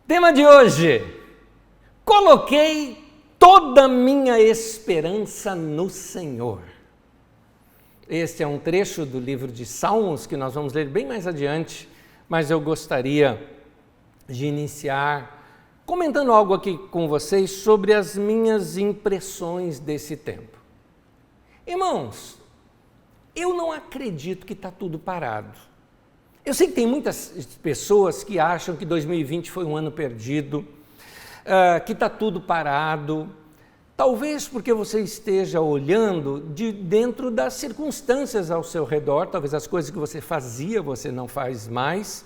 Tema de hoje: coloquei toda a minha esperança no Senhor. Este é um trecho do livro de Salmos que nós vamos ler bem mais adiante, mas eu gostaria de iniciar comentando algo aqui com vocês sobre as minhas impressões desse tempo. Irmãos, eu não acredito que está tudo parado. Eu sei que tem muitas pessoas que acham que 2020 foi um ano perdido, que está tudo parado, talvez porque você esteja olhando de dentro das circunstâncias ao seu redor, talvez as coisas que você fazia você não faz mais,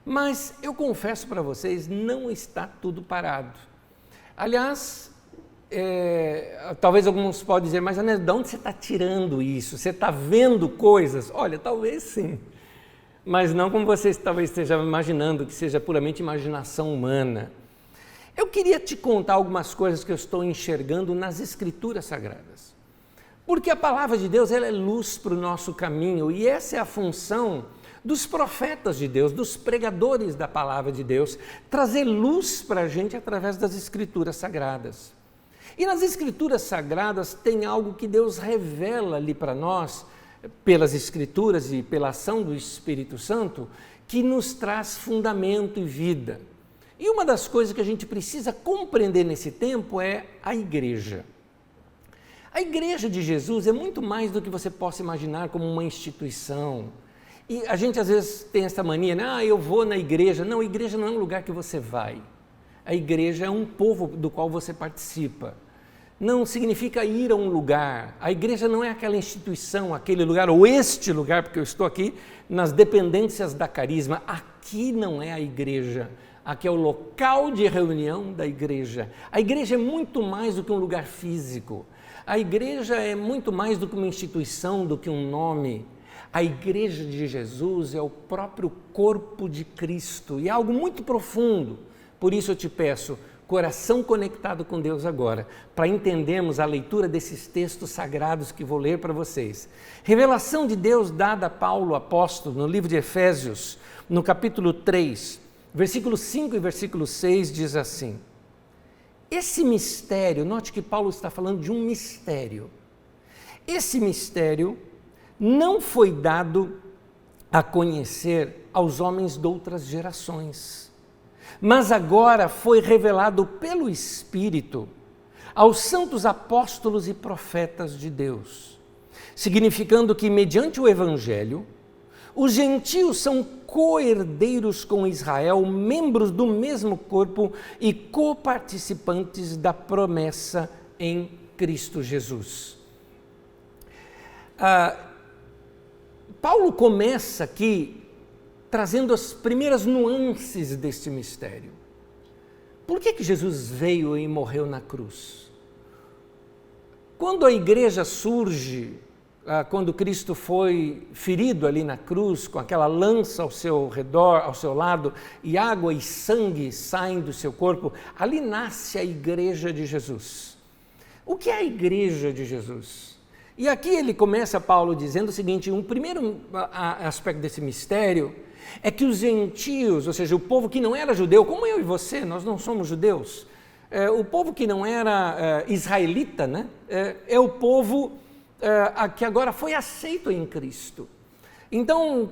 mas eu confesso para vocês, não está tudo parado. Aliás, talvez alguns podem dizer, mas Anésio, de onde você está tirando isso? Você está vendo coisas? Olha, talvez sim. Mas não como você talvez esteja imaginando, que seja puramente imaginação humana. Eu queria te contar algumas coisas que eu estou enxergando nas Escrituras Sagradas. Porque a palavra de Deus, ela é luz para o nosso caminho, e essa é a função dos profetas de Deus, dos pregadores da palavra de Deus, trazer luz para a gente através das Escrituras Sagradas. E nas Escrituras Sagradas tem algo que Deus revela ali para nós, pelas Escrituras e pela ação do Espírito Santo, que nos traz fundamento e vida. E uma das coisas que a gente precisa compreender nesse tempo é a igreja. A igreja de Jesus é muito mais do que você possa imaginar como uma instituição. E a gente às vezes tem essa mania, né? Eu vou na igreja. Não, a igreja não é um lugar que você vai. A igreja é um povo do qual você participa. Não significa ir a um lugar. A igreja não é aquela instituição, aquele lugar, ou este lugar, porque eu estou aqui nas dependências da Carisma. Aqui não é a igreja. Aqui é o local de reunião da igreja. A igreja é muito mais do que um lugar físico. A igreja é muito mais do que uma instituição, do que um nome. A igreja de Jesus é o próprio corpo de Cristo e é algo muito profundo. Por isso eu te peço, coração conectado com Deus agora, para entendermos a leitura desses textos sagrados que vou ler para vocês. Revelação de Deus dada a Paulo, apóstolo, no livro de Efésios, no capítulo 3, versículo 5 e versículo 6, diz assim: esse mistério, note que Paulo está falando de um mistério. Esse mistério não foi dado a conhecer aos homens de outras gerações, mas agora foi revelado pelo Espírito aos santos apóstolos e profetas de Deus, significando que, mediante o Evangelho, os gentios são co-herdeiros com Israel, membros do mesmo corpo e coparticipantes da promessa em Cristo Jesus. Paulo começa aqui trazendo as primeiras nuances deste mistério. Por que Jesus veio e morreu na cruz? Quando a igreja surge, quando Cristo foi ferido ali na cruz, com aquela lança ao seu redor, ao seu lado, e água e sangue saem do seu corpo, ali nasce a igreja de Jesus. O que é a igreja de Jesus? E aqui ele começa, Paulo, dizendo o seguinte: um primeiro aspecto desse mistério é que os gentios, ou seja, o povo que não era judeu, como eu e você, nós não somos judeus, o povo que não era israelita, né, é o povo que agora foi aceito em Cristo. Então,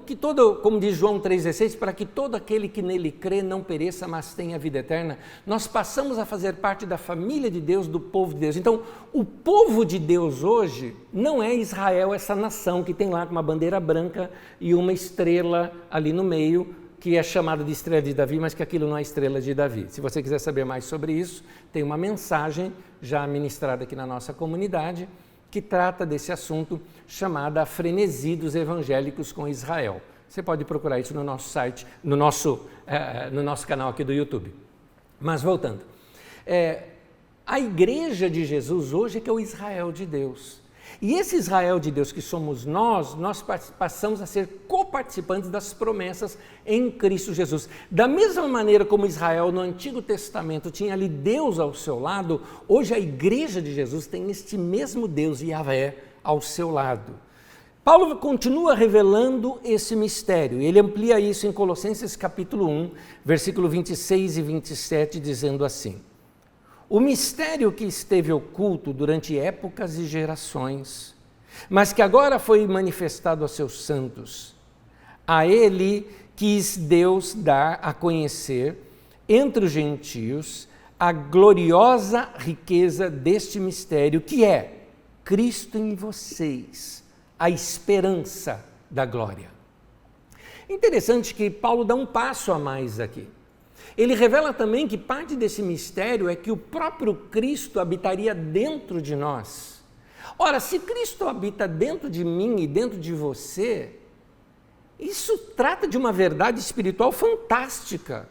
como diz João 3,16, para que todo aquele que nele crê não pereça, mas tenha vida eterna, nós passamos a fazer parte da família de Deus, do povo de Deus. Então, o povo de Deus hoje não é Israel, essa nação que tem lá uma bandeira branca e uma estrela ali no meio, que é chamada de estrela de Davi, mas que aquilo não é estrela de Davi. Se você quiser saber mais sobre isso, tem uma mensagem já ministrada aqui na nossa comunidade, que trata desse assunto, chamada A Frenesi dos Evangélicos com Israel. Você pode procurar isso no nosso site, no nosso canal aqui do YouTube. Mas voltando, a igreja de Jesus hoje é que é o Israel de Deus. E esse Israel de Deus que somos nós passamos a ser coparticipantes das promessas em Cristo Jesus. Da mesma maneira como Israel no Antigo Testamento tinha ali Deus ao seu lado, hoje a igreja de Jesus tem este mesmo Deus, Yahvé, ao seu lado. Paulo continua revelando esse mistério. Ele amplia isso em Colossenses capítulo 1, versículo 26 e 27, dizendo assim: o mistério que esteve oculto durante épocas e gerações, mas que agora foi manifestado a seus santos, a ele quis Deus dar a conhecer entre os gentios a gloriosa riqueza deste mistério, que é Cristo em vocês, a esperança da glória. Interessante que Paulo dá um passo a mais aqui. Ele revela também que parte desse mistério é que o próprio Cristo habitaria dentro de nós. Ora, se Cristo habita dentro de mim e dentro de você, isso trata de uma verdade espiritual fantástica,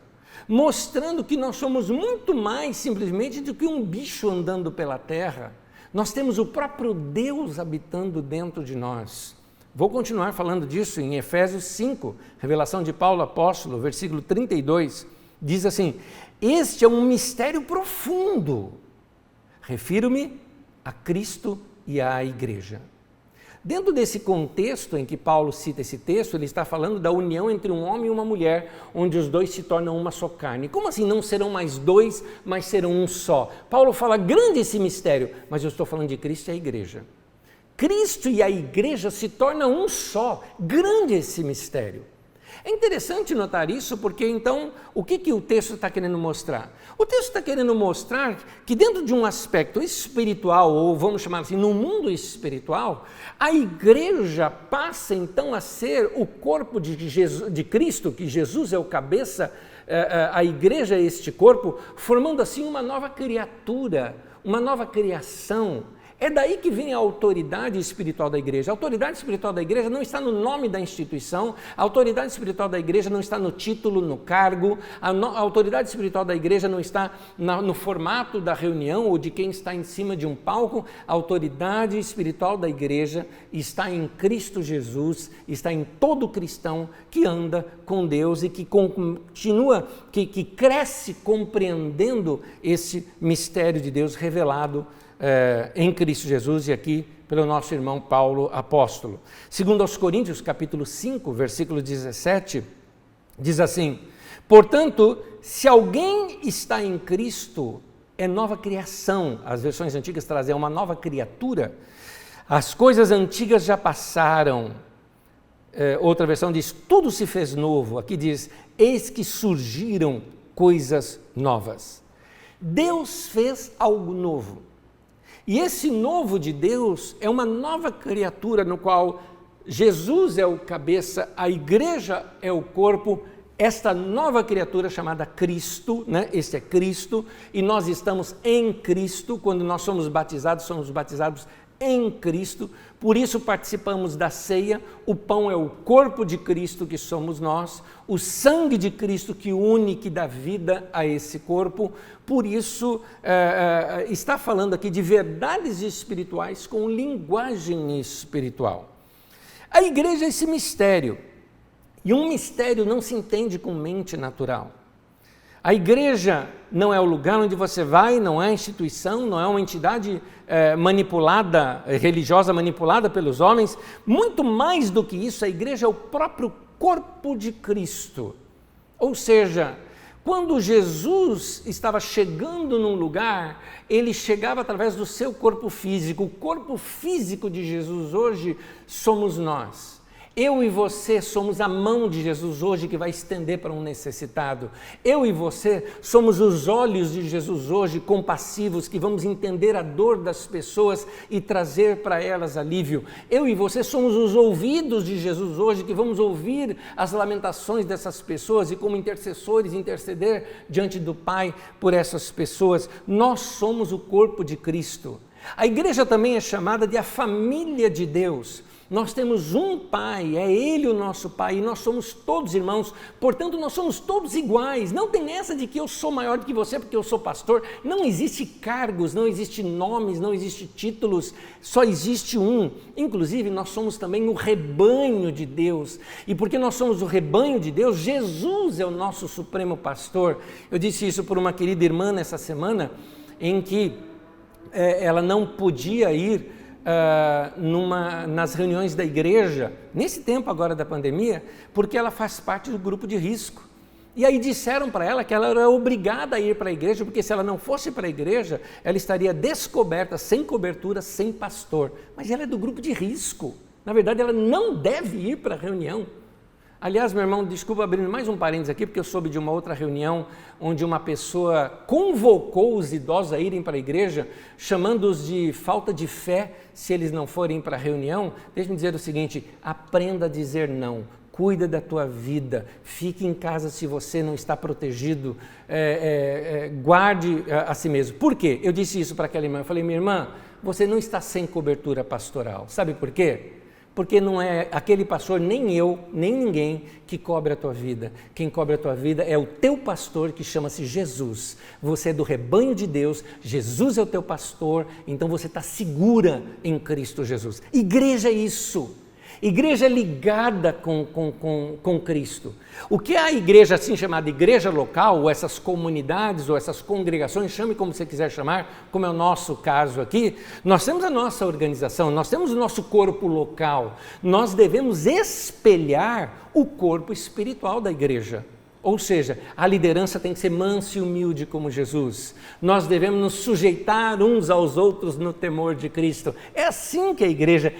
mostrando que nós somos muito mais simplesmente do que um bicho andando pela terra. Nós temos o próprio Deus habitando dentro de nós. Vou continuar falando disso em Efésios 5, revelação de Paulo apóstolo, versículo 32, diz assim: este é um mistério profundo. Refiro-me a Cristo e à igreja. Dentro desse contexto em que Paulo cita esse texto, ele está falando da união entre um homem e uma mulher, onde os dois se tornam uma só carne. Como assim não serão mais dois, mas serão um só? Paulo fala, grande esse mistério, mas eu estou falando de Cristo e a igreja. Cristo e a igreja se tornam um só, grande esse mistério. É interessante notar isso porque, então, o que o texto está querendo mostrar? O texto está querendo mostrar que dentro de um aspecto espiritual, ou vamos chamar assim, no mundo espiritual, a igreja passa então a ser o corpo de Cristo, que Jesus é o cabeça, a igreja é este corpo, formando assim uma nova criatura, uma nova criação. É daí que vem a autoridade espiritual da igreja. A autoridade espiritual da igreja não está no nome da instituição, a autoridade espiritual da igreja não está no título, no cargo, a autoridade espiritual da igreja não está no formato da reunião ou de quem está em cima de um palco. A autoridade espiritual da igreja está em Cristo Jesus, está em todo cristão que anda com Deus e que continua, que cresce compreendendo esse mistério de Deus revelado em Cristo Jesus e aqui pelo nosso irmão Paulo apóstolo. Segundo aos Coríntios, capítulo 5, versículo 17, diz assim: portanto, se alguém está em Cristo, é nova criação. As versões antigas trazem uma nova criatura. As coisas antigas já passaram. Outra versão diz, tudo se fez novo. Aqui diz, eis que surgiram coisas novas. Deus fez algo novo. E esse novo de Deus é uma nova criatura no qual Jesus é o cabeça, a igreja é o corpo, esta nova criatura chamada Cristo, né? Este é Cristo, e nós estamos em Cristo. Quando nós somos batizados em Cristo, por isso participamos da ceia. O pão é o corpo de Cristo, que somos nós, o sangue de Cristo que une, que dá vida a esse corpo. Por isso está falando aqui de verdades espirituais com linguagem espiritual. A igreja é esse mistério, e um mistério não se entende com mente natural. A igreja não é o lugar onde você vai, não é a instituição, não é uma entidade manipulada, religiosa manipulada pelos homens. Muito mais do que isso, a igreja é o próprio corpo de Cristo. Ou seja, quando Jesus estava chegando num lugar, ele chegava através do seu corpo físico. O corpo físico de Jesus hoje somos nós. Eu e você somos a mão de Jesus hoje que vai estender para um necessitado. Eu e você somos os olhos de Jesus hoje, compassivos, que vamos entender a dor das pessoas e trazer para elas alívio. Eu e você somos os ouvidos de Jesus hoje, que vamos ouvir as lamentações dessas pessoas e como intercessores interceder diante do Pai por essas pessoas. Nós somos o corpo de Cristo. A igreja também é chamada de a família de Deus. Nós temos um Pai, é Ele o nosso Pai, e nós somos todos irmãos, portanto nós somos todos iguais. Não tem essa de que eu sou maior do que você porque eu sou pastor. Não existe cargos, não existe nomes, não existe títulos, só existe um. Inclusive nós somos também o rebanho de Deus, e porque nós somos o rebanho de Deus, Jesus é o nosso supremo pastor. Eu disse isso por uma querida irmã nessa semana, em que ela não podia ir nas reuniões da igreja, nesse tempo agora da pandemia, porque ela faz parte do grupo de risco. E aí disseram para ela que ela era obrigada a ir para a igreja, porque se ela não fosse para a igreja, ela estaria descoberta, sem cobertura, sem pastor. Mas ela é do grupo de risco. Na verdade, ela não deve ir para a reunião. Aliás, meu irmão, desculpa abrindo mais um parênteses aqui, porque eu soube de uma outra reunião onde uma pessoa convocou os idosos a irem para a igreja, chamando-os de falta de fé se eles não forem para a reunião. Deixa-me dizer o seguinte: aprenda a dizer não, cuida da tua vida, fique em casa se você não está protegido, guarde a si mesmo. Por quê? Eu disse isso para aquela irmã, eu falei: minha irmã, você não está sem cobertura pastoral. Sabe por quê? Porque não é aquele pastor, nem eu, nem ninguém que cobre a tua vida. Quem cobre a tua vida é o teu pastor, que chama-se Jesus. Você é do rebanho de Deus, Jesus é o teu pastor, então você está segura em Cristo Jesus. Igreja é isso. Igreja é ligada com Cristo. O que é a igreja assim chamada igreja local, ou essas comunidades, ou essas congregações, chame como você quiser chamar, como é o nosso caso aqui, nós temos a nossa organização, nós temos o nosso corpo local, nós devemos espelhar o corpo espiritual da igreja. Ou seja, a liderança tem que ser mansa e humilde como Jesus. Nós devemos nos sujeitar uns aos outros no temor de Cristo. É assim que é igreja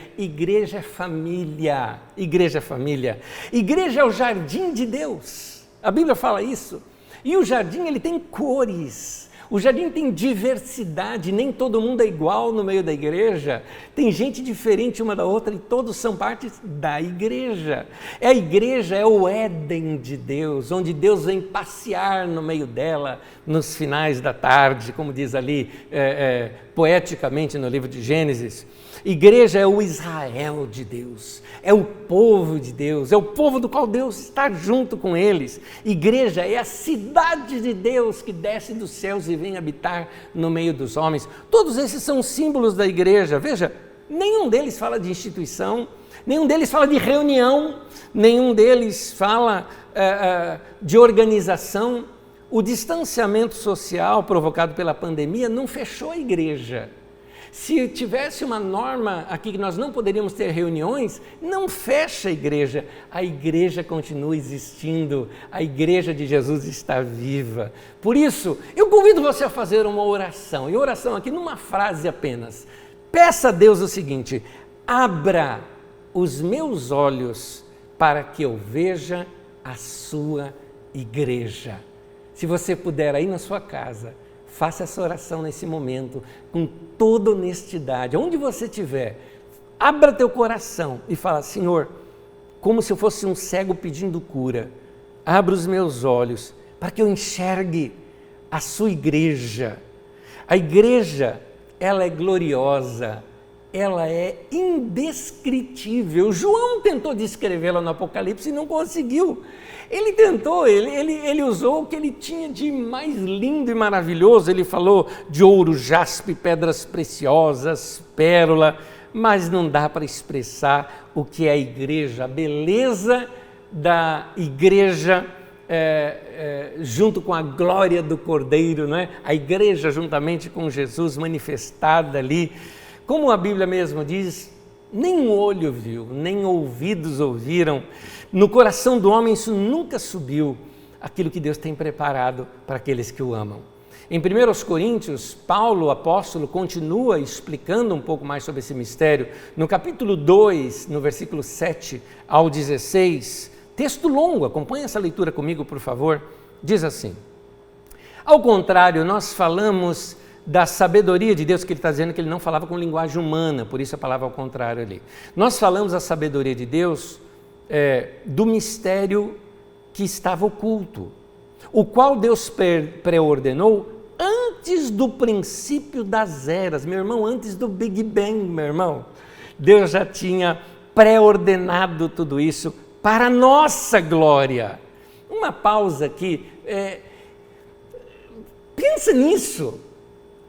é família. Igreja é família. Igreja é o jardim de Deus. A Bíblia fala isso. E o jardim, ele tem cores. O jardim tem diversidade, nem todo mundo é igual no meio da igreja. Tem gente diferente uma da outra e todos são partes da igreja. A igreja é o Éden de Deus, onde Deus vem passear no meio dela nos finais da tarde, como diz ali poeticamente no livro de Gênesis. Igreja é o Israel de Deus, é o povo de Deus, é o povo do qual Deus está junto com eles. Igreja é a cidade de Deus que desce dos céus e vem habitar no meio dos homens. Todos esses são símbolos da igreja. Veja, nenhum deles fala de instituição, nenhum deles fala de reunião, nenhum deles fala de organização. O distanciamento social provocado pela pandemia não fechou a igreja. Se tivesse uma norma aqui que nós não poderíamos ter reuniões, não fecha a igreja continua existindo, a igreja de Jesus está viva. Por isso, eu convido você a fazer uma oração, e oração aqui numa frase apenas. Peça a Deus o seguinte: abra os meus olhos para que eu veja a sua igreja. Se você puder aí na sua casa, faça essa oração nesse momento, com toda honestidade, onde você estiver, abra teu coração e fala: Senhor, como se eu fosse um cego pedindo cura, abra os meus olhos para que eu enxergue a sua igreja. A igreja, ela é gloriosa, ela é indescritível. João tentou descrevê-la no Apocalipse e não conseguiu. Ele tentou, ele usou o que ele tinha de mais lindo e maravilhoso. Ele falou de ouro, jaspe, pedras preciosas, pérola, mas não dá para expressar o que é a igreja, a beleza da igreja junto com a glória do Cordeiro, não é? A igreja juntamente com Jesus manifestada ali. Como a Bíblia mesmo diz, nem olho viu, nem ouvidos ouviram, no coração do homem isso nunca subiu, aquilo que Deus tem preparado para aqueles que o amam. Em 1 Coríntios, Paulo, o apóstolo, continua explicando um pouco mais sobre esse mistério. No capítulo 2, no versículo 7 ao 16, texto longo, acompanhe essa leitura comigo, por favor, diz assim: ao contrário, nós falamos da sabedoria de Deus, que ele está dizendo que ele não falava com linguagem humana, por isso a palavra ao contrário ali. Nós falamos a sabedoria de Deus do mistério que estava oculto, o qual Deus preordenou antes do princípio das eras. Meu irmão, antes do Big Bang, meu irmão, Deus já tinha pré-ordenado tudo isso para a nossa glória. Uma pausa aqui, pensa nisso.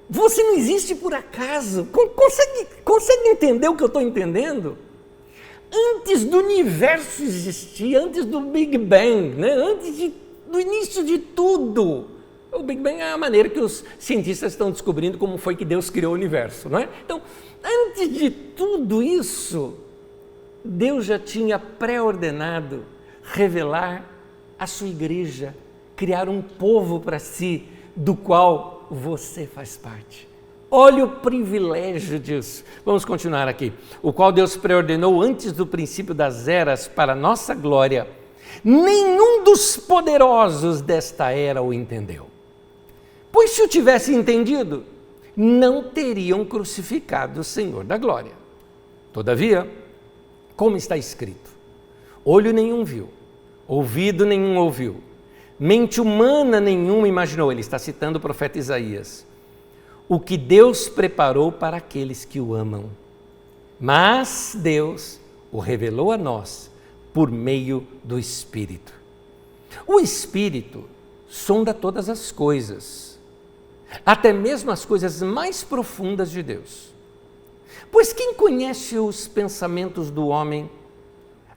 Você não existe por acaso. Consegue entender o que eu estou entendendo? Antes do universo existir, antes do Big Bang, né? Antes do início de tudo, O Big Bang é a maneira que os cientistas estão descobrindo como foi que Deus criou o universo, não é? Então, antes de tudo isso, Deus já tinha pré-ordenado revelar a sua igreja, criar um povo para si, do qual você faz parte. Olha o privilégio disso. Vamos continuar aqui. O qual Deus preordenou antes do princípio das eras para nossa glória. Nenhum dos poderosos desta era o entendeu. Pois se o tivesse entendido, não teriam crucificado o Senhor da glória. Todavia, como está escrito, olho nenhum viu, ouvido nenhum ouviu, mente humana nenhuma imaginou. Ele está citando o profeta Isaías. O que Deus preparou para aqueles que o amam. Mas Deus o revelou a nós por meio do Espírito. O Espírito sonda todas as coisas, até mesmo as coisas mais profundas de Deus. Pois quem conhece os pensamentos do homem,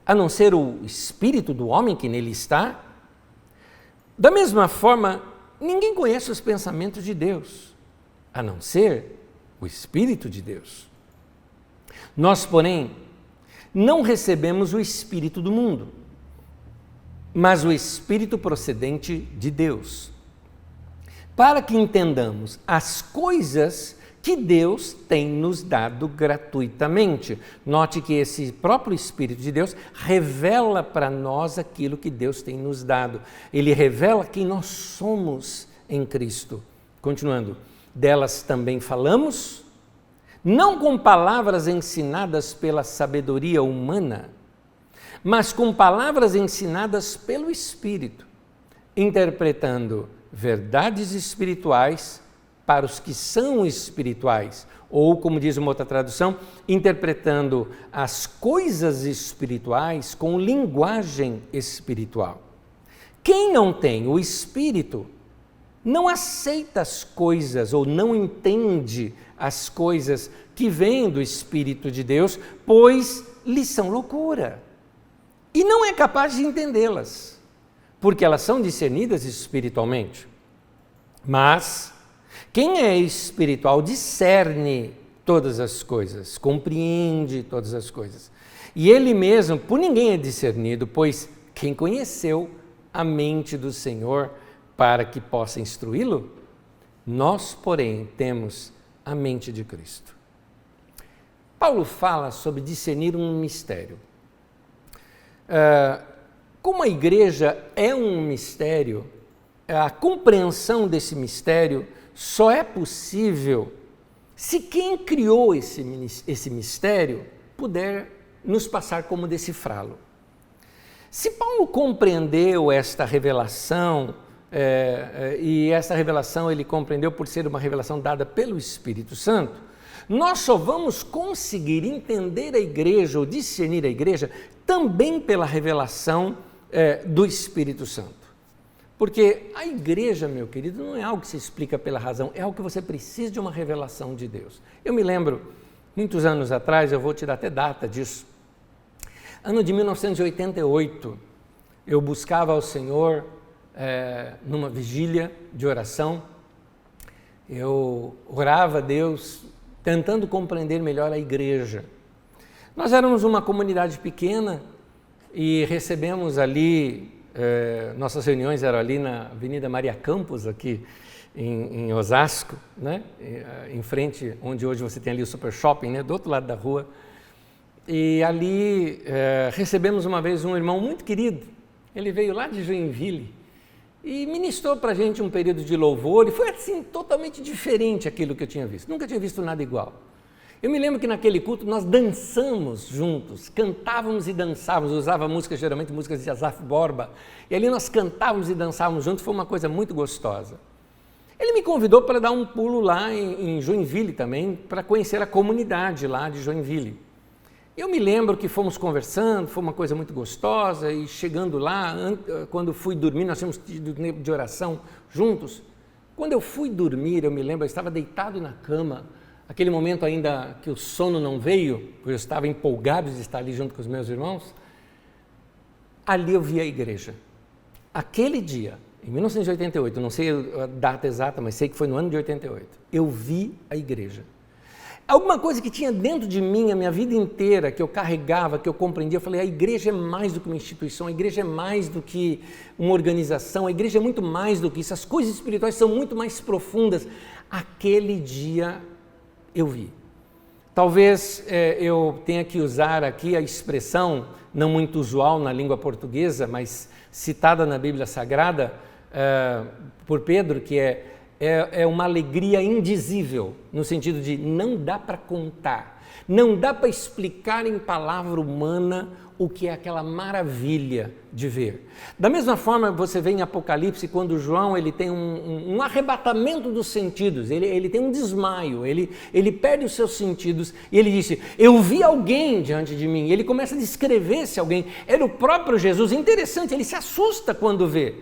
a não ser o espírito do homem que nele está? Da mesma forma, ninguém conhece os pensamentos de Deus, a não ser o Espírito de Deus. Nós, porém, não recebemos o Espírito do mundo, mas o Espírito procedente de Deus, para que entendamos as coisas que Deus tem nos dado gratuitamente. Note que esse próprio Espírito de Deus revela para nós aquilo que Deus tem nos dado. Ele revela quem nós somos em Cristo. Continuando, delas também falamos, não com palavras ensinadas pela sabedoria humana, mas com palavras ensinadas pelo Espírito, interpretando verdades espirituais para os que são espirituais, ou, como diz uma outra tradução, interpretando as coisas espirituais com linguagem espiritual. Quem não tem o Espírito não aceita as coisas ou não entende as coisas que vêm do Espírito de Deus, pois lhes são loucura, e não é capaz de entendê-las, porque elas são discernidas espiritualmente. Mas quem é espiritual discerne todas as coisas, compreende todas as coisas. E ele mesmo, por ninguém é discernido, pois quem conheceu a mente do Senhor para que possa instruí-lo? Nós, porém, temos a mente de Cristo. Paulo fala sobre discernir um mistério. Como a igreja é um mistério, a compreensão desse mistério só é possível se quem criou esse mistério puder nos passar como decifrá-lo. Se Paulo compreendeu esta revelação, e essa revelação ele compreendeu por ser uma revelação dada pelo Espírito Santo, nós só vamos conseguir entender a igreja ou discernir a igreja também pela revelação do Espírito Santo. Porque a igreja, meu querido, não é algo que se explica pela razão, é algo que você precisa de uma revelação de Deus. Eu me lembro, muitos anos atrás, eu vou te dar até data disso, ano de 1988, eu buscava ao Senhor numa vigília de oração, eu orava a Deus tentando compreender melhor a igreja. Nós éramos uma comunidade pequena e recebemos ali, nossas reuniões eram ali na Avenida Maria Campos, aqui em Osasco, né? Em frente, onde hoje você tem ali o Super Shopping, né? Do outro lado da rua. E ali recebemos uma vez um irmão muito querido, ele veio lá de Joinville e ministrou para a gente um período de louvor, e foi assim, totalmente diferente aquilo que eu tinha visto, nunca tinha visto nada igual. Eu me lembro que naquele culto nós dançamos juntos, cantávamos e dançávamos, usava música, geralmente músicas de Asaf Borba, e ali nós cantávamos e dançávamos juntos, foi uma coisa muito gostosa. Ele me convidou para dar um pulo lá em Joinville também, para conhecer a comunidade lá de Joinville. Eu me lembro que fomos conversando, foi uma coisa muito gostosa, e chegando lá, quando fui dormir, nós tínhamos tido tempo de oração juntos. Quando eu fui dormir, eu me lembro, eu estava deitado na cama, aquele momento ainda que o sono não veio, porque eu estava empolgado de estar ali junto com os meus irmãos, ali eu vi a igreja. Aquele dia, Em 1988, não sei a data exata, mas sei que foi no ano de 88, eu vi a igreja. Alguma coisa que tinha dentro de mim a minha vida inteira, que eu carregava, que eu compreendia, eu falei, a igreja é mais do que uma instituição, a igreja é mais do que uma organização, a igreja é muito mais do que isso, as coisas espirituais são muito mais profundas. Aquele dia eu vi. Talvez eu tenha que usar aqui a expressão, não muito usual na língua portuguesa, mas citada na Bíblia Sagrada por Pedro, que é uma alegria indizível, no sentido de não dá para contar, não dá para explicar em palavra humana o que é aquela maravilha de ver. Da mesma forma, você vê em Apocalipse, quando João ele tem um arrebatamento dos sentidos, ele tem um desmaio, ele perde os seus sentidos, e ele disse, eu vi alguém diante de mim, ele começa a descrever esse alguém, era o próprio Jesus. Interessante, ele se assusta quando vê.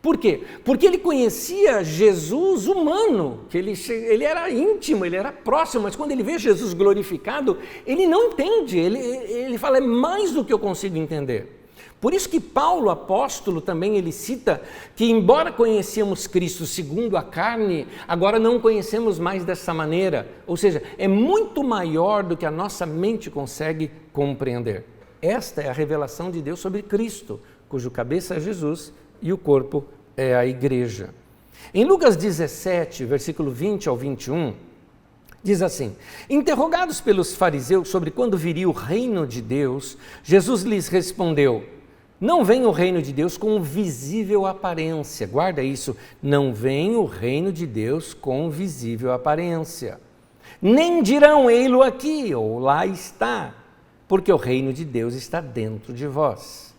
Por quê? Porque ele conhecia Jesus humano, que ele era íntimo, ele era próximo, mas quando ele vê Jesus glorificado, ele não entende, ele fala, é mais do que eu consigo entender. Por isso que Paulo, apóstolo, também ele cita que embora conhecíamos Cristo segundo a carne, agora não conhecemos mais dessa maneira, ou seja, é muito maior do que a nossa mente consegue compreender. Esta é a revelação de Deus sobre Cristo, cujo cabeça é Jesus, e o corpo é a igreja. Em Lucas 17, versículo 20 ao 21, diz assim, interrogados pelos fariseus sobre quando viria o reino de Deus, Jesus lhes respondeu, não vem o reino de Deus com visível aparência, guarda isso, não vem o reino de Deus com visível aparência, nem dirão ei-lo aqui ou lá está, porque o reino de Deus está dentro de vós.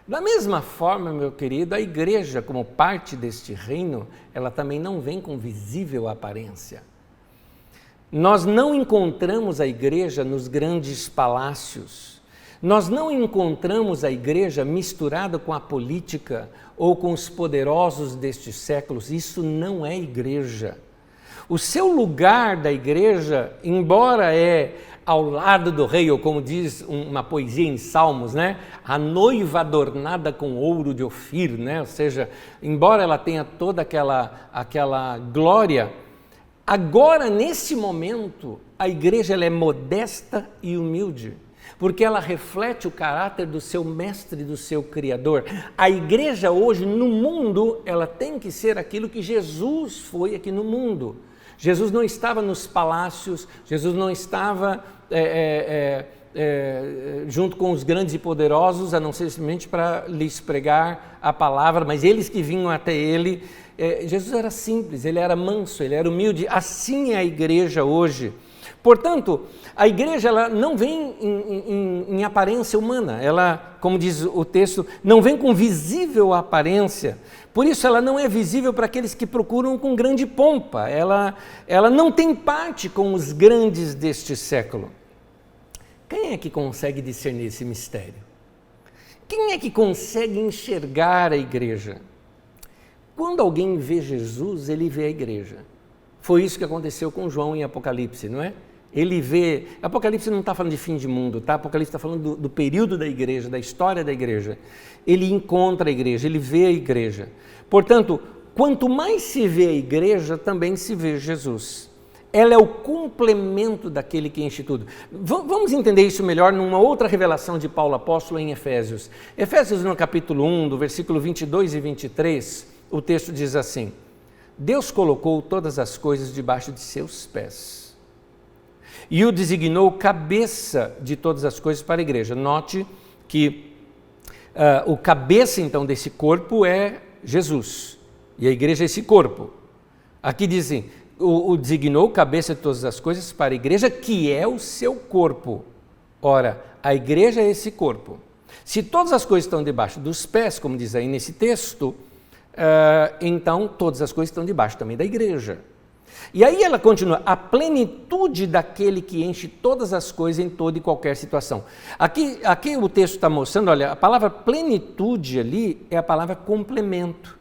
Da mesma forma, meu querido, a igreja, como parte deste reino, ela também não vem com visível aparência. Nós não encontramos a igreja nos grandes palácios, nós não encontramos a igreja misturada com a política ou com os poderosos destes séculos, isso não é igreja. O seu lugar da igreja, embora ao lado do rei, ou como diz uma poesia em Salmos, né? A noiva adornada com ouro de Ofir, né? Ou seja, embora ela tenha toda aquela glória, agora, nesse momento, a igreja ela é modesta e humilde, porque ela reflete o caráter do seu mestre, do seu Criador. A igreja hoje, no mundo, ela tem que ser aquilo que Jesus foi aqui no mundo. Jesus não estava nos palácios, Jesus não estava junto com os grandes e poderosos, a não ser simplesmente para lhes pregar a palavra, mas eles que vinham até ele. Jesus era simples, ele era manso, ele era humilde, assim é a igreja hoje. Portanto, a igreja ela não vem em aparência humana, ela, como diz o texto, não vem com visível aparência, por isso ela não é visível para aqueles que procuram com grande pompa, ela não tem parte com os grandes deste século. Quem é que consegue discernir esse mistério? Quem é que consegue enxergar a igreja? Quando alguém vê Jesus, ele vê a igreja. Foi isso que aconteceu com João em Apocalipse, não é? Ele vê... Apocalipse não está falando de fim de mundo, tá? Apocalipse está falando do período da igreja, da história da igreja. Ele encontra a igreja, ele vê a igreja. Portanto, quanto mais se vê a igreja, também se vê Jesus. Ela é o complemento daquele que enche tudo. Vamos entender isso melhor numa outra revelação de Paulo apóstolo em Efésios. Efésios no capítulo 1, do versículo 22 e 23, o texto diz assim, Deus colocou todas as coisas debaixo de seus pés e o designou cabeça de todas as coisas para a igreja. Note que o cabeça então desse corpo é Jesus e a igreja é esse corpo. Aqui dizem, o designou cabeça de todas as coisas para a igreja que é o seu corpo. Ora, a igreja é esse corpo. Se todas as coisas estão debaixo dos pés, como diz aí nesse texto, então todas as coisas estão debaixo também da igreja. E aí ela continua, a plenitude daquele que enche todas as coisas em toda e qualquer situação. Aqui o texto está mostrando, olha, a palavra plenitude ali é a palavra complemento.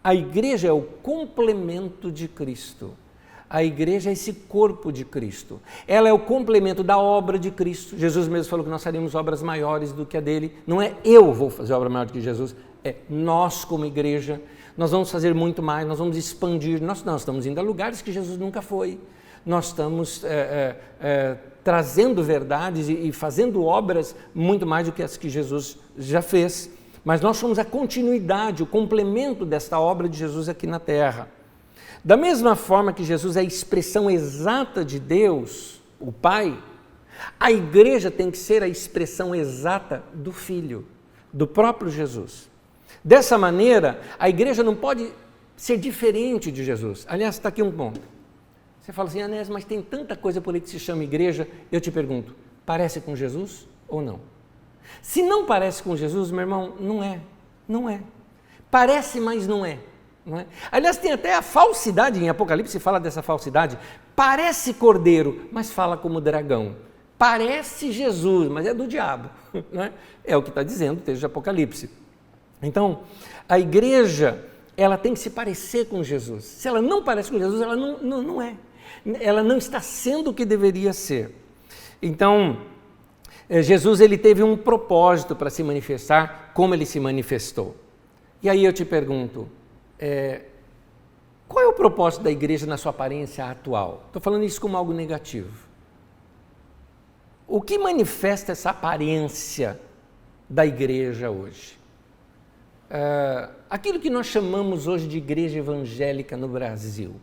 A igreja é o complemento de Cristo. A igreja é esse corpo de Cristo. Ela é o complemento da obra de Cristo. Jesus mesmo falou que nós faríamos obras maiores do que a dele. Não é eu vou fazer obra maior do que Jesus, nós como igreja, nós vamos fazer muito mais, nós vamos expandir, nós estamos indo a lugares que Jesus nunca foi, nós estamos trazendo verdades e fazendo obras muito mais do que as que Jesus já fez, mas nós somos a continuidade, o complemento desta obra de Jesus aqui na terra. Da mesma forma que Jesus é a expressão exata de Deus, o Pai, a igreja tem que ser a expressão exata do Filho, do próprio Jesus. Dessa maneira, a igreja não pode ser diferente de Jesus. Aliás, está aqui um ponto. Você fala assim, Anésio, mas tem tanta coisa por aí que se chama igreja. Eu te pergunto, parece com Jesus ou não? Se não parece com Jesus, meu irmão, não é. Parece, mas não é. Não é? Aliás, tem até a falsidade, em Apocalipse fala dessa falsidade. Parece cordeiro, mas fala como dragão. Parece Jesus, mas é do diabo. Não é? É o que está dizendo o texto de Apocalipse. Então, a igreja, ela tem que se parecer com Jesus. Se ela não parece com Jesus, ela não é. Ela não está sendo o que deveria ser. Então, Jesus ele teve um propósito para se manifestar como ele se manifestou. E aí eu te pergunto, qual é o propósito da igreja na sua aparência atual? Estou falando isso como algo negativo. O que manifesta essa aparência da igreja hoje? Aquilo que nós chamamos hoje de igreja evangélica no Brasil,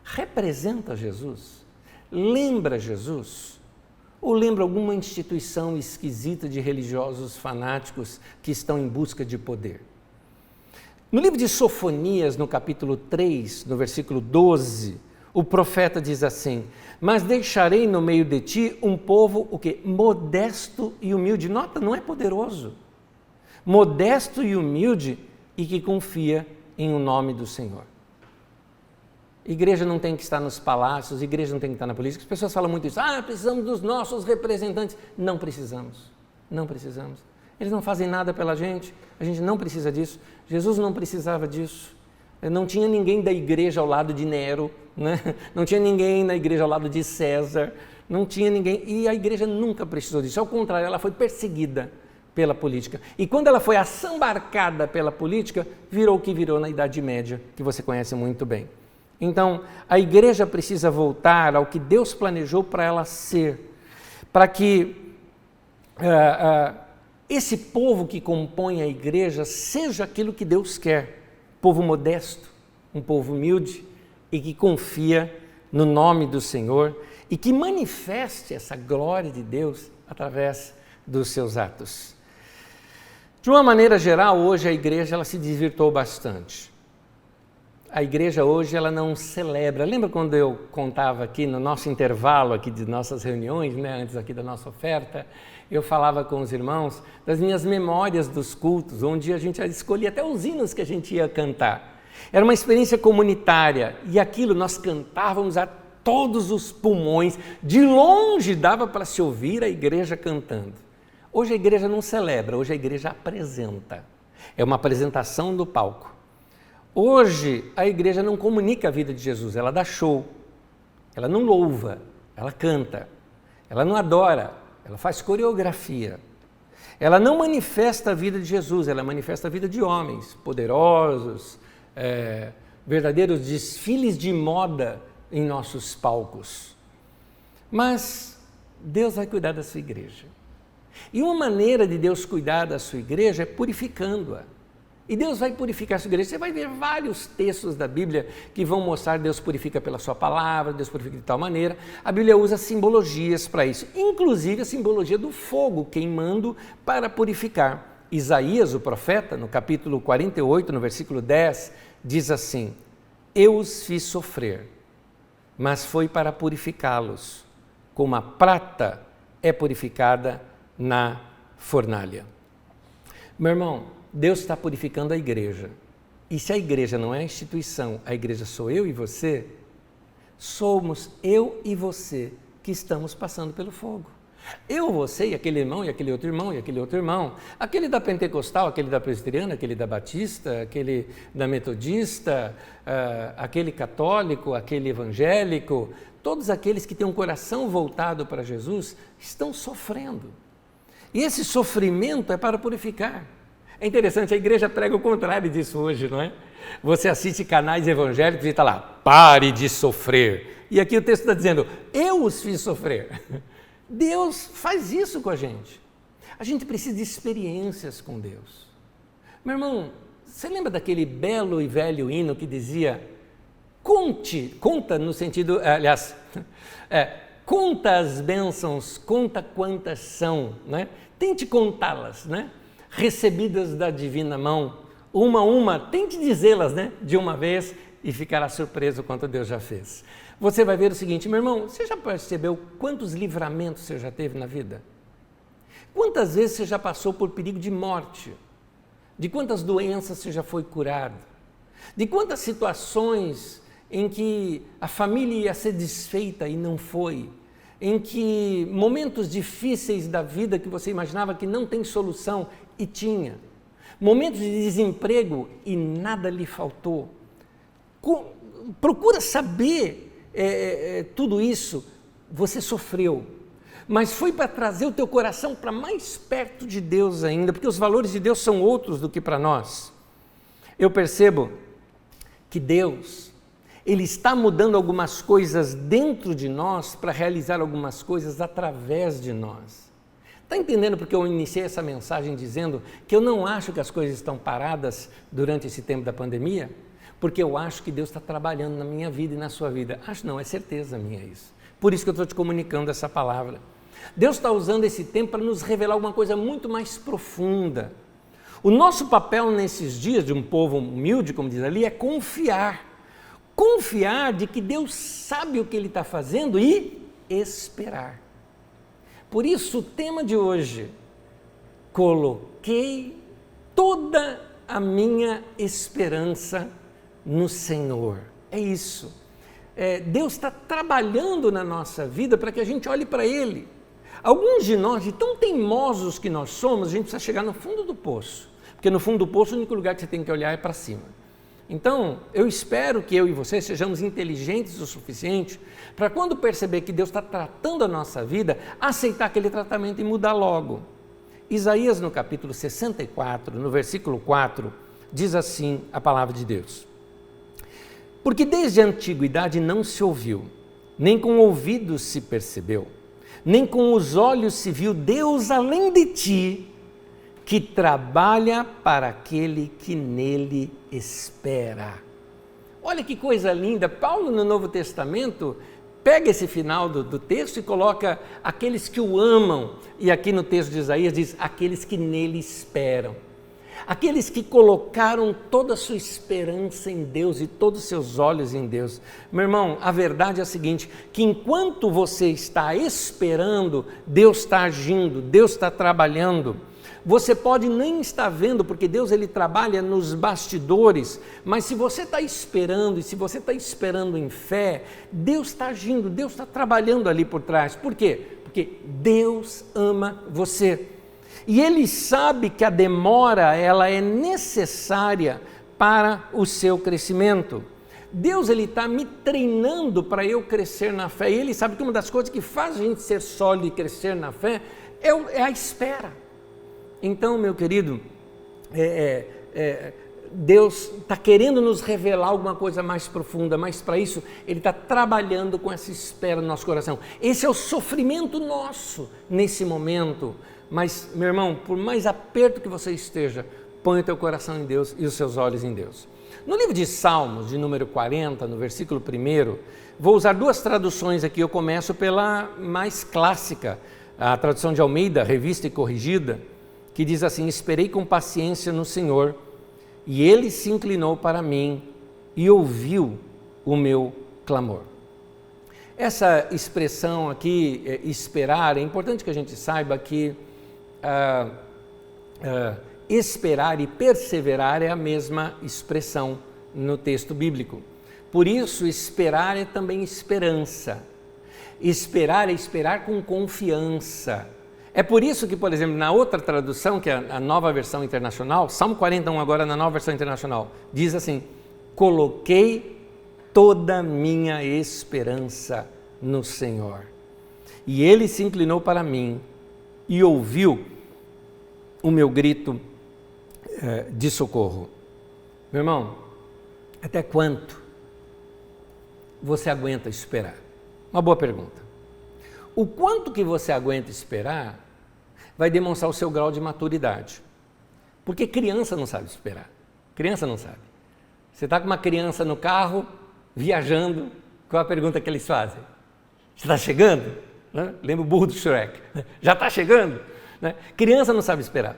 representa Jesus? Lembra Jesus? Ou lembra alguma instituição esquisita de religiosos fanáticos que estão em busca de poder? No livro de Sofonias, no capítulo 3, no versículo 12, o profeta diz assim, mas deixarei no meio de ti um povo, o quê? Modesto e humilde. Nota, não é poderoso. Modesto e humilde e que confia em o nome do Senhor. Igreja não tem que estar nos palácios, igreja não tem que estar na política. As pessoas falam muito isso, precisamos dos nossos representantes. Não precisamos. Eles não fazem nada pela gente, a gente não precisa disso. Jesus não precisava disso. Não tinha ninguém da igreja ao lado de Nero, né? Não tinha ninguém na igreja ao lado de César, não tinha ninguém, e a igreja nunca precisou disso, ao contrário, ela foi perseguida pela política. E quando ela foi assambarcada pela política, virou o que virou na Idade Média, que você conhece muito bem. Então, a igreja precisa voltar ao que Deus planejou para ela ser, para que esse povo que compõe a igreja seja aquilo que Deus quer, povo modesto, um povo humilde e que confia no nome do Senhor e que manifeste essa glória de Deus através dos seus atos. De uma maneira geral, hoje a igreja ela se desvirtuou bastante. A igreja hoje ela não celebra. Lembra quando eu contava aqui no nosso intervalo aqui de nossas reuniões, né, antes aqui da nossa oferta, eu falava com os irmãos das minhas memórias dos cultos, onde a gente escolhia até os hinos que a gente ia cantar. Era uma experiência comunitária e aquilo nós cantávamos a todos os pulmões, de longe dava para se ouvir a igreja cantando. Hoje a igreja não celebra, hoje a igreja apresenta. É uma apresentação do palco. Hoje a igreja não comunica a vida de Jesus, ela dá show, ela não louva, ela canta, ela não adora, ela faz coreografia. Ela não manifesta a vida de Jesus, ela manifesta a vida de homens poderosos, verdadeiros desfiles de moda em nossos palcos. Mas Deus vai cuidar da sua igreja. E uma maneira de Deus cuidar da sua igreja é purificando-a. E Deus vai purificar a sua igreja. Você vai ver vários textos da Bíblia que vão mostrar que Deus purifica pela sua palavra, Deus purifica de tal maneira. A Bíblia usa simbologias para isso, inclusive a simbologia do fogo queimando para purificar. Isaías, o profeta, no capítulo 48, no versículo 10, diz assim, eu os fiz sofrer, mas foi para purificá-los, como a prata é purificada na fornalha. Meu irmão, Deus está purificando a igreja. E se a igreja não é a instituição, a igreja sou eu e você, somos eu e você que estamos passando pelo fogo. Eu, você e aquele irmão, e aquele outro irmão, e aquele outro irmão, aquele da pentecostal, aquele da presbiteriana, aquele da batista, aquele da metodista, aquele católico, aquele evangélico, todos aqueles que têm um coração voltado para Jesus estão sofrendo. E esse sofrimento é para purificar. É interessante, a igreja prega o contrário disso hoje, não é? Você assiste canais evangélicos e está lá, pare de sofrer. E aqui o texto está dizendo, eu os fiz sofrer. Deus faz isso com a gente. A gente precisa de experiências com Deus. Meu irmão, você lembra daquele belo e velho hino que dizia, conta no sentido, aliás, conta as bênçãos, conta quantas são, né? Tente contá-las, né? Recebidas da divina mão, uma a uma, tente dizê-las, né? De uma vez e ficará surpreso quanto Deus já fez. Você vai ver o seguinte, meu irmão, você já percebeu quantos livramentos você já teve na vida? Quantas vezes você já passou por perigo de morte? De quantas doenças você já foi curado? De quantas situações em que a família ia ser desfeita e não foi? Em que momentos difíceis da vida que você imaginava que não tem solução e tinha? Momentos de desemprego e nada lhe faltou? Procura saber tudo isso. Você sofreu, mas foi para trazer o teu coração para mais perto de Deus ainda, porque os valores de Deus são outros do que para nós. Eu percebo que Deus, Ele está mudando algumas coisas dentro de nós para realizar algumas coisas através de nós. Está entendendo porque eu iniciei essa mensagem dizendo que eu não acho que as coisas estão paradas durante esse tempo da pandemia? Porque eu acho que Deus está trabalhando na minha vida e na sua vida. Acho não, é certeza minha isso. Por isso que eu estou te comunicando essa palavra. Deus está usando esse tempo para nos revelar alguma coisa muito mais profunda. O nosso papel nesses dias de um povo humilde, como diz ali, é confiar. Confiar de que Deus sabe o que Ele está fazendo e esperar. Por isso o tema de hoje, coloquei toda a minha esperança no Senhor. É isso. Deus está trabalhando na nossa vida para que a gente olhe para Ele. Alguns de nós, de tão teimosos que nós somos, a gente precisa chegar no fundo do poço. Porque no fundo do poço o único lugar que você tem que olhar é para cima. Então, eu espero que eu e você sejamos inteligentes o suficiente para quando perceber que Deus está tratando a nossa vida, aceitar aquele tratamento e mudar logo. Isaías, no capítulo 64, no versículo 4, diz assim a palavra de Deus. Porque desde a antiguidade não se ouviu, nem com ouvidos se percebeu, nem com os olhos se viu Deus além de ti, que trabalha para aquele que nele espera. Olha que coisa linda, Paulo no Novo Testamento pega esse final do texto e coloca aqueles que o amam, e aqui no texto de Isaías diz aqueles que nele esperam. Aqueles que colocaram toda a sua esperança em Deus e todos os seus olhos em Deus. Meu irmão, a verdade é a seguinte, que enquanto você está esperando, Deus está agindo, Deus está trabalhando. Você pode nem estar vendo, porque Deus ele trabalha nos bastidores, mas se você está esperando, e se você está esperando em fé, Deus está agindo, Deus está trabalhando ali por trás. Por quê? Porque Deus ama você. E Ele sabe que a demora, ela é necessária para o seu crescimento. Deus ele está me treinando para eu crescer na fé. E Ele sabe que uma das coisas que faz a gente ser sólido e crescer na fé é a espera. Então, meu querido, Deus está querendo nos revelar alguma coisa mais profunda, mas para isso Ele está trabalhando com essa espera no nosso coração. Esse é o sofrimento nosso nesse momento. Mas, meu irmão, por mais aperto que você esteja, põe o teu coração em Deus e os seus olhos em Deus. No livro de Salmos, de número 40, no versículo 1, vou usar duas traduções aqui. Eu começo pela mais clássica, a tradução de Almeida, revista e corrigida, que diz assim: esperei com paciência no Senhor, e Ele se inclinou para mim e ouviu o meu clamor. Essa expressão aqui, esperar, é importante que a gente saiba que esperar e perseverar é a mesma expressão no texto bíblico. Por isso, esperar é também esperança. Esperar é esperar com confiança. É por isso que, por exemplo, na outra tradução, que é a Nova Versão Internacional, Salmo 41 agora na Nova Versão Internacional, diz assim: coloquei toda a minha esperança no Senhor. E Ele se inclinou para mim e ouviu o meu grito de socorro. Meu irmão, até quanto você aguenta esperar? Uma boa pergunta. O quanto que você aguenta esperar vai demonstrar o seu grau de maturidade. Porque criança não sabe esperar. Criança não sabe. Você está com uma criança no carro, viajando, qual é a pergunta que eles fazem? Você está chegando? Né? Lembra o burro do Shrek? Já está chegando? Né? Criança não sabe esperar.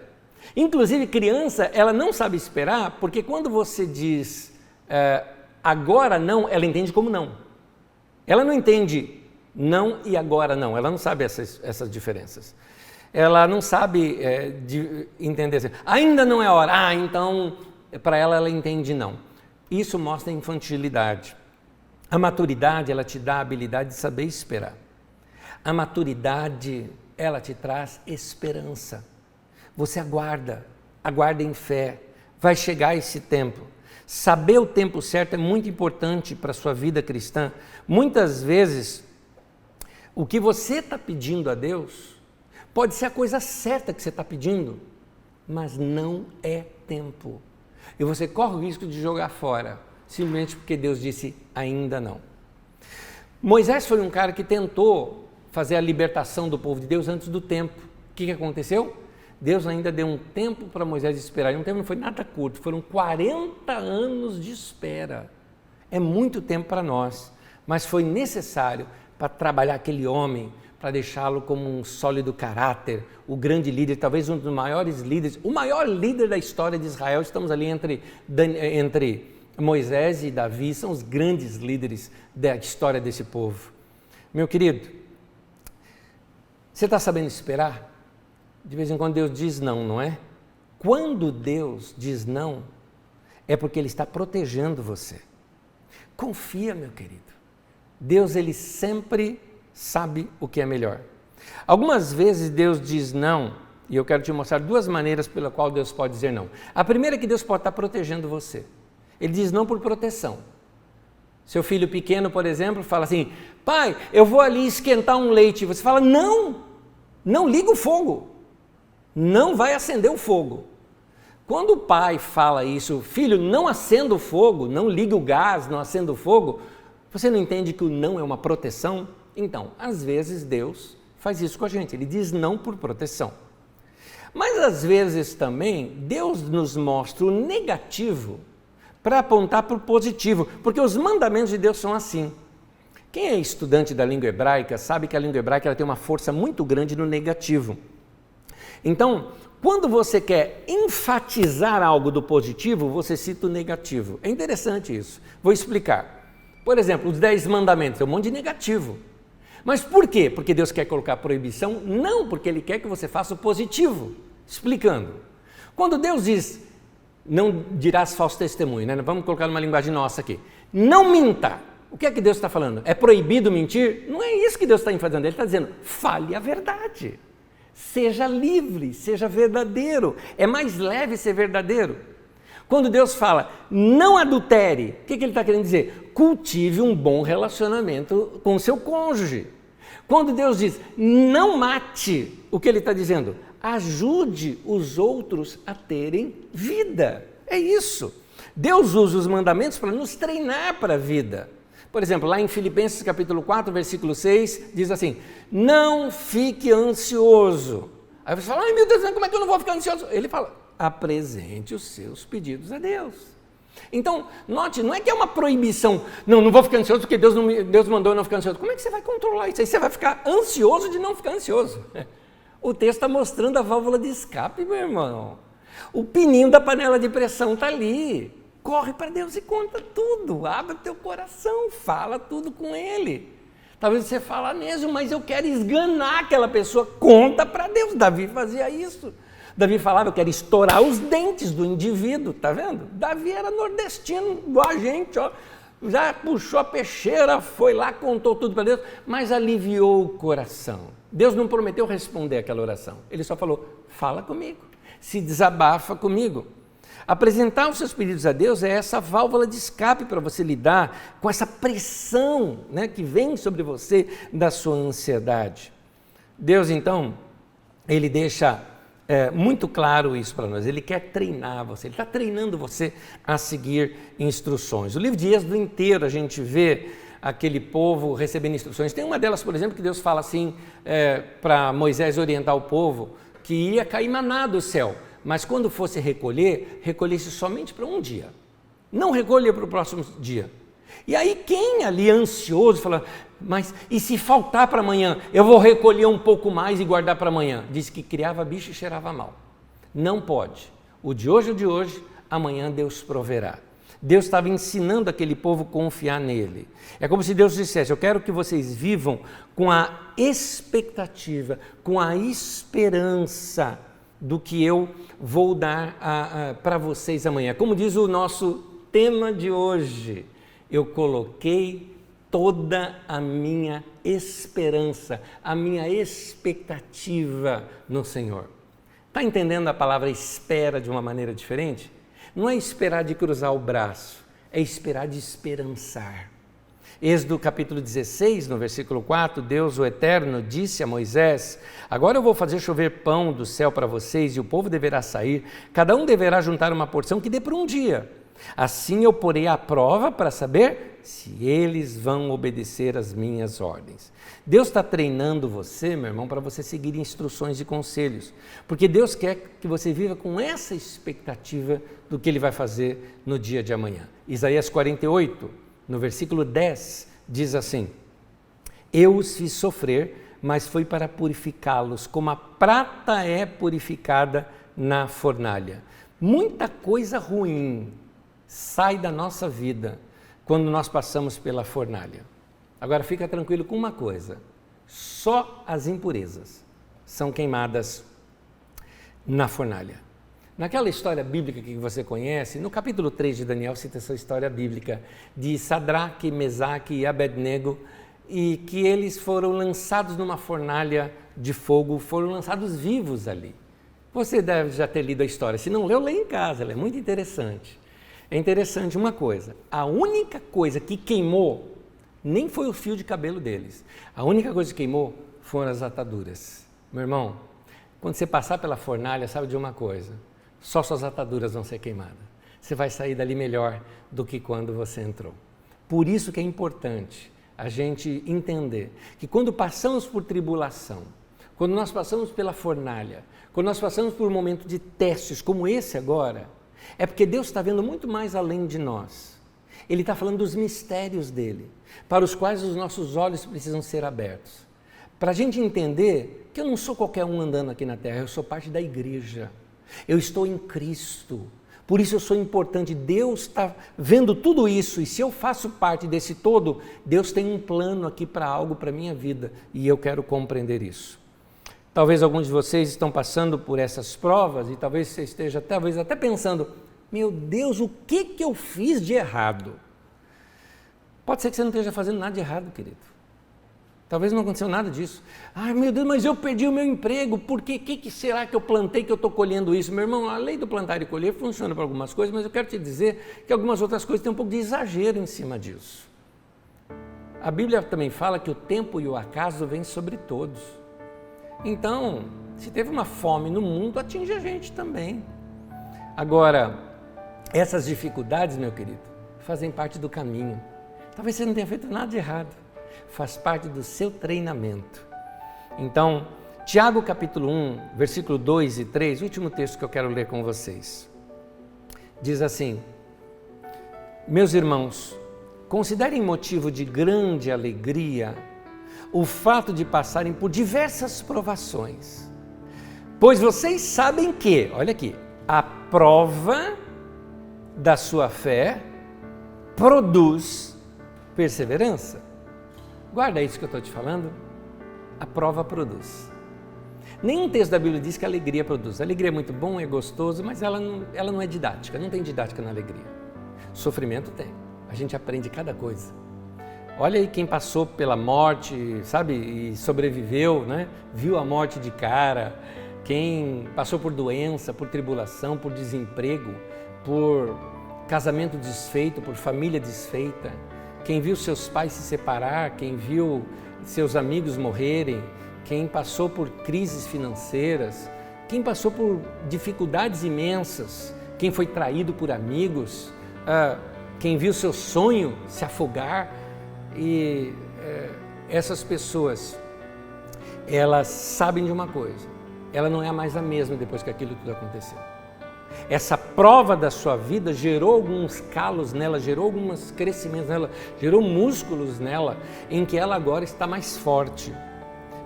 Inclusive, criança, ela não sabe esperar, porque quando você diz agora não, ela entende como não. Ela não entende não e agora não, ela não sabe essas diferenças. Ela não sabe entender assim, ainda não é hora, então, para ela entende não. Isso mostra a infantilidade. A maturidade, ela te dá a habilidade de saber esperar. A maturidade, ela te traz esperança. Você aguarda em fé, vai chegar esse tempo. Saber o tempo certo é muito importante para a sua vida cristã. Muitas vezes, o que você está pedindo a Deus pode ser a coisa certa que você está pedindo, mas não é tempo. E você corre o risco de jogar fora, simplesmente porque Deus disse ainda não. Moisés foi um cara que tentou fazer a libertação do povo de Deus antes do tempo. O que aconteceu? Deus ainda deu um tempo para Moisés esperar, e um tempo não foi nada curto, foram 40 anos de espera. É muito tempo para nós, mas foi necessário para trabalhar aquele homem, para deixá-lo como um sólido caráter, o grande líder, talvez um dos maiores líderes, o maior líder da história de Israel. Estamos ali entre Moisés e Davi, são os grandes líderes da história desse povo. Meu querido, você está sabendo esperar? De vez em quando Deus diz não, não é? Quando Deus diz não, é porque Ele está protegendo você. Confia, meu querido. Deus, Ele sempre sabe o que é melhor. Algumas vezes Deus diz não, e eu quero te mostrar duas maneiras pela qual Deus pode dizer não. A primeira é que Deus pode estar protegendo você. Ele diz não por proteção. Seu filho pequeno, por exemplo, fala assim, pai, eu vou ali esquentar um leite. Você fala, não liga o fogo. Não vai acender o fogo. Quando o pai fala isso, filho, não acenda o fogo, não liga o gás, não acenda o fogo, você não entende que o não é uma proteção? Então, às vezes Deus faz isso com a gente, Ele diz não por proteção. Mas às vezes também Deus nos mostra o negativo para apontar para o positivo, porque os mandamentos de Deus são assim. Quem é estudante da língua hebraica sabe que a língua hebraica ela tem uma força muito grande no negativo. Então, quando você quer enfatizar algo do positivo, você cita o negativo. É interessante isso. Vou explicar. Por exemplo, os 10 mandamentos, é um monte de negativo. Mas por quê? Porque Deus quer colocar proibição? Não, porque Ele quer que você faça o positivo. Explicando. Quando Deus diz, não dirás falso testemunho, né? Vamos colocar numa linguagem nossa aqui. Não minta. O que é que Deus está falando? É proibido mentir? Não é isso que Deus está fazendo. Ele está dizendo, fale a verdade. Seja livre, seja verdadeiro. É mais leve ser verdadeiro. Quando Deus fala, não adultere, o que Ele está querendo dizer? Cultive um bom relacionamento com o seu cônjuge. Quando Deus diz, não mate, o que Ele está dizendo? Ajude os outros a terem vida. É isso. Deus usa os mandamentos para nos treinar para a vida. Por exemplo, lá em Filipenses capítulo 4, versículo 6, diz assim, não fique ansioso. Aí você fala, ai meu Deus, como é que eu não vou ficar ansioso? Ele fala, apresente os seus pedidos a Deus. Então, note, não é que é uma proibição, não vou ficar ansioso porque Deus mandou eu não ficar ansioso. Como é que você vai controlar isso? Aí você vai ficar ansioso de não ficar ansioso. O texto está mostrando a válvula de escape, meu irmão. O pininho da panela de pressão está ali. Corre para Deus e conta tudo, abre o teu coração, fala tudo com Ele. Talvez você fale mesmo, mas eu quero esganar aquela pessoa, conta para Deus. Davi fazia isso. Davi falava, eu quero estourar os dentes do indivíduo, tá vendo? Davi era nordestino, igual a gente, ó. Já puxou a peixeira, foi lá, contou tudo para Deus, mas aliviou o coração. Deus não prometeu responder aquela oração, Ele só falou, fala comigo, se desabafa comigo. Apresentar os seus pedidos a Deus é essa válvula de escape para você lidar com essa pressão, né, que vem sobre você da sua ansiedade. Deus, então, Ele deixa muito claro isso para nós. Ele quer treinar você, ele está treinando você a seguir instruções. O livro de Êxodo inteiro a gente vê aquele povo recebendo instruções. Tem uma delas, por exemplo, que Deus fala assim para Moisés orientar o povo, que ia cair maná do céu, mas quando fosse recolher, recolhesse somente para um dia, não recolher para o próximo dia. E aí quem ali ansioso fala, mas e se faltar para amanhã, eu vou recolher um pouco mais e guardar para amanhã? Diz que criava bicho e cheirava mal. Não pode. O de hoje, amanhã Deus proverá. Deus estava ensinando aquele povo a confiar nele. É como se Deus dissesse, eu quero que vocês vivam com a expectativa, com a esperança do que eu vou dar para vocês amanhã. Como diz o nosso tema de hoje, eu coloquei toda a minha esperança, a minha expectativa no Senhor. Está entendendo a palavra espera de uma maneira diferente? Não é esperar de cruzar o braço, é esperar de esperançar. Êxodo capítulo 16, no versículo 4, Deus, o Eterno, disse a Moisés, agora eu vou fazer chover pão do céu para vocês e o povo deverá sair, cada um deverá juntar uma porção que dê para um dia. Assim eu porei à prova para saber se eles vão obedecer às minhas ordens. Deus está treinando você, meu irmão, para você seguir instruções e conselhos, porque Deus quer que você viva com essa expectativa do que Ele vai fazer no dia de amanhã. Isaías 48, no versículo 10, diz assim, eu os fiz sofrer, mas foi para purificá-los, como a prata é purificada na fornalha. Muita coisa ruim sai da nossa vida quando nós passamos pela fornalha. Agora fica tranquilo com uma coisa, só as impurezas são queimadas na fornalha. Naquela história bíblica que você conhece, no capítulo 3 de Daniel cita essa história bíblica de Sadraque, Mesaque e Abednego, e que eles foram lançados numa fornalha de fogo, foram lançados vivos ali. Você deve já ter lido a história, se não leu, lê em casa, ela é muito interessante. É interessante uma coisa, a única coisa que queimou nem foi o fio de cabelo deles, a única coisa que queimou foram as ataduras. Meu irmão, quando você passar pela fornalha, sabe de uma coisa, só suas ataduras vão ser queimadas. Você vai sair dali melhor do que quando você entrou. Por isso que é importante a gente entender que quando passamos por tribulação, quando nós passamos pela fornalha, quando nós passamos por um momento de testes como esse agora, é porque Deus está vendo muito mais além de nós. Ele está falando dos mistérios dele, para os quais os nossos olhos precisam ser abertos. Para a gente entender que eu não sou qualquer um andando aqui na terra, eu sou parte da igreja. Eu estou em Cristo, por isso eu sou importante. Deus está vendo tudo isso e se eu faço parte desse todo, Deus tem um plano aqui para algo para a minha vida e eu quero compreender isso. Talvez alguns de vocês estão passando por essas provas e talvez você esteja até pensando, meu Deus, o que eu fiz de errado? Pode ser que você não esteja fazendo nada de errado, querido. Talvez não aconteceu nada disso. Ai, meu Deus, mas eu perdi o meu emprego, por quê? O que será que eu plantei que eu estou colhendo isso? Meu irmão, a lei do plantar e colher funciona para algumas coisas, mas eu quero te dizer que algumas outras coisas têm um pouco de exagero em cima disso. A Bíblia também fala que o tempo e o acaso vêm sobre todos. Então, se teve uma fome no mundo, atinge a gente também. Agora, essas dificuldades, meu querido, fazem parte do caminho. Talvez você não tenha feito nada de errado. Faz parte do seu treinamento. Então, Tiago capítulo 1, versículo 2 e 3, o último texto que eu quero ler com vocês. Diz assim, meus irmãos, considerem motivo de grande alegria o fato de passarem por diversas provações, pois vocês sabem que, olha aqui, a prova da sua fé produz perseverança. Guarda isso que eu estou te falando, a prova produz. Nenhum texto da Bíblia diz que a alegria produz. A alegria é muito bom, é gostoso, mas ela não é didática, não tem didática na alegria. Sofrimento tem, a gente aprende cada coisa. Olha aí quem passou pela morte, sabe, e sobreviveu, né? Viu a morte de cara, quem passou por doença, por tribulação, por desemprego, por casamento desfeito, por família desfeita, quem viu seus pais se separar, quem viu seus amigos morrerem, quem passou por crises financeiras, quem passou por dificuldades imensas, quem foi traído por amigos, quem viu seu sonho se afogar. E essas pessoas, elas sabem de uma coisa: ela não é mais a mesma depois que aquilo tudo aconteceu. Essa prova da sua vida gerou alguns calos nela, gerou alguns crescimentos nela, gerou músculos nela, em que ela agora está mais forte.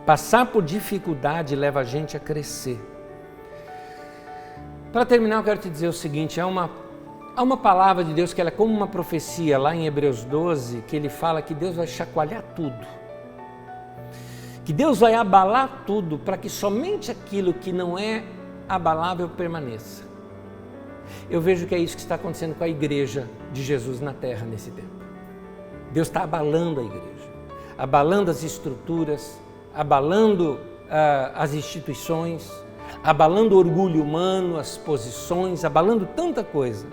Passar por dificuldade leva a gente a crescer. Para terminar, eu quero te dizer o seguinte: há uma palavra de Deus que ela é como uma profecia, lá em Hebreus 12, que ele fala que Deus vai chacoalhar tudo, que Deus vai abalar tudo, para que somente aquilo que não é abalável permaneça. Eu vejo que é isso que está acontecendo com a igreja de Jesus na terra nesse tempo. Deus está abalando a igreja, abalando as estruturas, abalando as instituições, abalando o orgulho humano, as posições, abalando tanta coisa,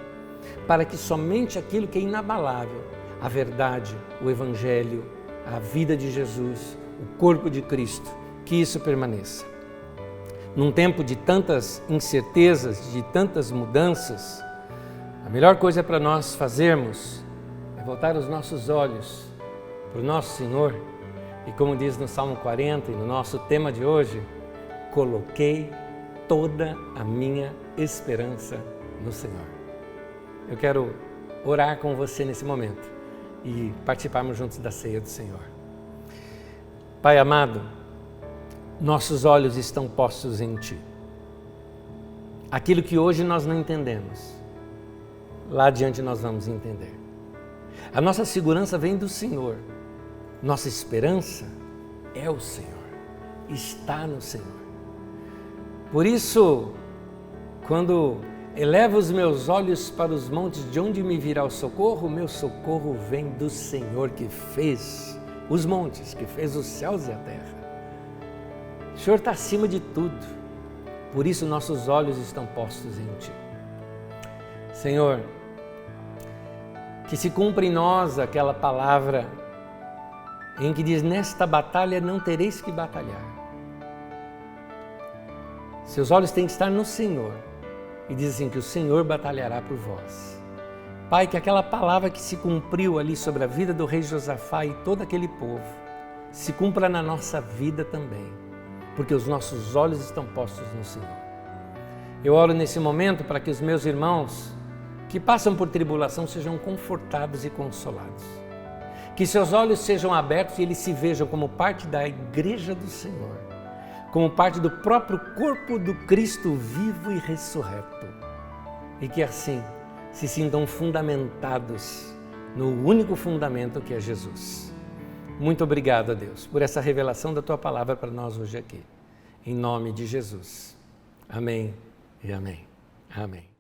para que somente aquilo que é inabalável, a verdade, o Evangelho, a vida de Jesus, o corpo de Cristo, que isso permaneça. Num tempo de tantas incertezas, de tantas mudanças, a melhor coisa para nós fazermos é voltar os nossos olhos para o nosso Senhor e, como diz no Salmo 40 e no nosso tema de hoje, coloquei toda a minha esperança no Senhor. Eu quero orar com você nesse momento e participarmos juntos da ceia do Senhor. Pai amado, nossos olhos estão postos em Ti. Aquilo que hoje nós não entendemos, lá adiante nós vamos entender. A nossa segurança vem do Senhor. Nossa esperança é o Senhor, está no Senhor. Por isso, quando elevo os meus olhos para os montes, de onde me virá o socorro? O meu socorro vem do Senhor que fez os montes, que fez os céus e a terra. O Senhor está acima de tudo, por isso nossos olhos estão postos em Ti. Senhor, que se cumpra em nós aquela palavra em que diz: nesta batalha não tereis que batalhar. Seus olhos têm que estar no Senhor, e diz assim, que o Senhor batalhará por vós. Pai, que aquela palavra que se cumpriu ali sobre a vida do rei Josafá e todo aquele povo, se cumpra na nossa vida também, porque os nossos olhos estão postos no Senhor. Eu oro nesse momento para que os meus irmãos que passam por tribulação sejam confortados e consolados. Que seus olhos sejam abertos e eles se vejam como parte da igreja do Senhor, como parte do próprio corpo do Cristo vivo e ressurreto. E que assim se sintam fundamentados no único fundamento que é Jesus. Muito obrigado a Deus por essa revelação da Tua palavra para nós hoje aqui. Em nome de Jesus. Amém e amém. Amém.